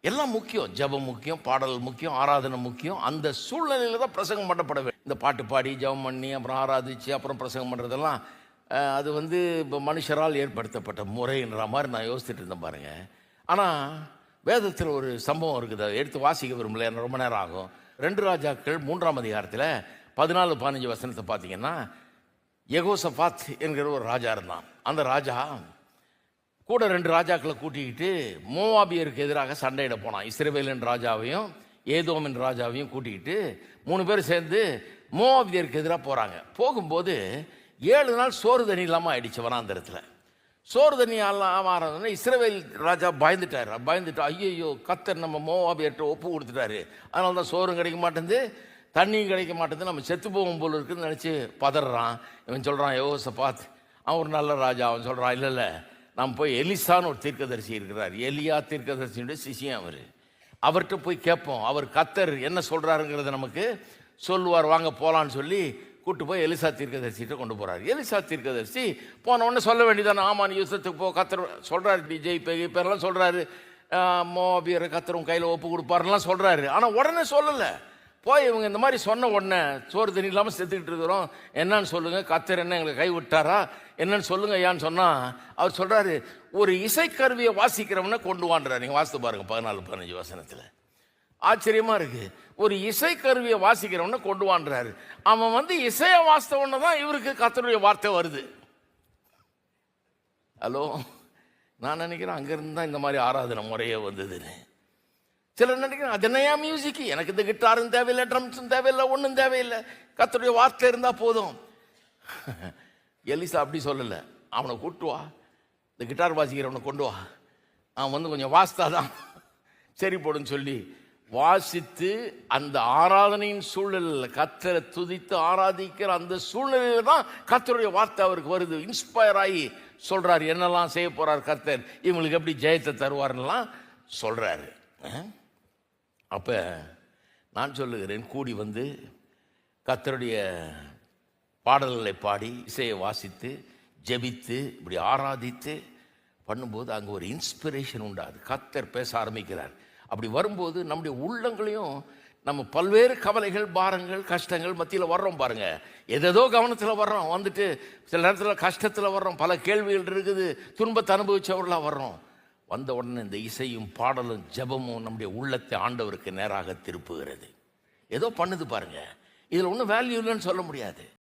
எல்லாம் முக்கியம். ஜெபம் முக்கியம், பாடல் முக்கியம், ஆராதனை முக்கியம். அந்த சூழ்நிலையில தான் பிரசங்கம் பண்ணப்பட வேண்டும். இந்த பாட்டு பாடி ஜெபம் பண்ணி அப்புறம் ஆராதிச்சு அப்புறம் பிரசங்கம் பண்ணுறதெல்லாம் அது இப்போ மனுஷரால் ஏற்படுத்தப்பட்ட முறைன்ற மாதிரி நான் யோசிச்சுட்டு இருந்தேன் பாருங்க. ஆனால் வேதத்தில் ஒரு சம்பவம் இருக்குது, அதை எடுத்து வாசிக்க விரும்பல, ரொம்ப நேரம் ஆகும். 2 ராஜாக்கள் 3ஆம் அதிகாரத்தில் 14-15 வசனத்தை பார்த்தீங்கன்னா, யெகோசபாத் என்கிற ஒரு ராஜா இருந்தான். அந்த ராஜா கூட 2 ராஜாக்களை கூட்டிக்கிட்டு மோவாபியருக்கு எதிராக சண்டையிட போனான். இஸ்ரவேலின் ராஜாவையும் ஏதோமின் ராஜாவையும் கூட்டிக்கிட்டு 3 பேர் சேர்ந்து மோவாபியருக்கு எதிராக போகிறாங்க. போகும்போது 7 நாள் சோறு தண்ணி இல்லாமல் ஆயிடுச்சு வனாந்தரத்தில். சோறு தண்ணி இல்லாமல் ஆறதுன்னா இஸ்ரவேல் ராஜா பயந்துட்டு ஐயோ கர்த்தர் நம்ம மோவாபியர்கிட்ட ஒப்பு கொடுத்துட்டாரு, அதனால தான் சோறும் கிடைக்க மாட்டேங்குது தண்ணியும் கிடைக்க மாட்டேங்குது, நம்ம செத்து போகும் போல் இருக்குதுன்னு நினச்சி பதறான். இவன் சொல்கிறான், யெகோசபாத் அவன் ஒரு நல்ல ராஜா, அவன் சொல்கிறான், இல்லை நம்ம போய் எலிசான்னு ஒரு தீர்க்கதரிசி இருக்கிறார், எலியா தீர்க்கதரிசியுடைய சிஷியம் அவர்கிட்ட போய் கேட்போம், அவர் கர்த்தர் என்ன சொல்கிறாருங்கிறத நமக்கு சொல்லுவார், வாங்க போகலான்னு சொல்லி கூப்பிட்டு போய் எலிசா தீர்க்கதரிசிகிட்ட கொண்டு போகிறார். எலிசா தீர்க்கதரிசி போன உடனே சொல்ல வேண்டியதானே, ஆமாம் யுத்தத்துக்கு போ, கர்த்தர் சொல்கிறாரு, பேரெல்லாம் சொல்கிறாரு, மோவாபியரை கர்த்தரும் கையில் ஒப்பு கொடுப்பாருலாம் சொல்கிறாரு. ஆனால் உடனே சொல்லலை. போய் இவங்க இந்த மாதிரி சொன்ன உடனே சோறு தண்ணி இல்லாமல் செத்துக்கிட்டு இருக்கிறோம், என்னன்னு சொல்லுங்கள், கர்த்தர் என்ன எங்களை கை விட்டாரா என்னன்னு சொல்லுங்க ஐயான்னு சொன்னால் அவர் சொல்கிறாரு, ஒரு இசைக்கருவியை வாசிக்கிறவனை கொண்டு வாண்டுறாரு. நீங்கள் வாசித்து பாருங்கள் 14-15 வசனத்தில். ஆச்சரியமாக இருக்குது. ஒரு இசைக்கருவியை வாசிக்கிறவனை கொண்டு வாண்டுறாரு. அவன் இசையை வாசித்தவொன்னே தான் இவருக்கு கர்த்தருடைய வார்த்தை வருது. ஹலோ, நான் நினைக்கிறேன் அங்கேருந்து தான் இந்த மாதிரி ஆராதனை முறையே வந்ததுன்னு. சிலர் நினைக்கிறேன், அது என்னையா மியூசிக், எனக்கு இந்த கிட்டாரும் தேவையில்லை, ட்ரம்ஸும் தேவையில்லை, ஒன்றும் தேவையில்லை, கர்த்தருடைய வார்த்தை இருந்தால் போதும். எலிசா அப்படி சொல்லலை. அவனை கூட்டு வா, இந்த கிட்டார் வாசிக்கிறவனை கொண்டு வா, அவன் கொஞ்சம் வாசித்தாதான் சரி போடுன்னு சொல்லி வாசித்து அந்த ஆராதனையின் சூழ்நிலையில் கர்த்தரை துதித்து ஆராதிக்கிற அந்த சூழ்நிலையில் தான் கர்த்தருடைய வார்த்தை அவருக்கு வருது. இன்ஸ்பயர் ஆகி சொல்கிறார், என்னெல்லாம் செய்ய போகிறார் கர்த்தர், இவங்களுக்கு எப்படி ஜெயத்தை தருவார்லாம் சொல்கிறாரு. அப்போ நான் சொல்லுகிறேன், கூடி கர்த்தருடைய பாடல்களை பாடி இசையை வாசித்து ஜெபித்து இப்படி ஆராதித்து பண்ணும்போது அங்கே ஒரு இன்ஸ்பிரேஷன் உண்டாது. கர்த்தர் பேச ஆரம்பிக்கிறார். அப்படி வரும்போது நம்முடைய உள்ளங்களையும் நம்ம பல்வேறு கவலைகள், பாரங்கள், கஷ்டங்கள் மத்தியில் வர்றோம் பாருங்க. எதோ கவனத்தில் வர்றோம், சில நேரத்தில் கஷ்டத்தில் வர்றோம், பல கேள்விகள் இருக்குது, துன்பத்தை அனுபவிச்சவர்களாக வர்றோம். வந்த உடனே இந்த இசையும் பாடலும் ஜெபமும் நம்முடைய உள்ளத்தை ஆண்டவருக்கு நேராக திருப்புகிறது. ஏதோ பண்ணுது பாருங்க. இதில் ஒன்றும் வேல்யூ இல்லைன்னு சொல்ல முடியாது.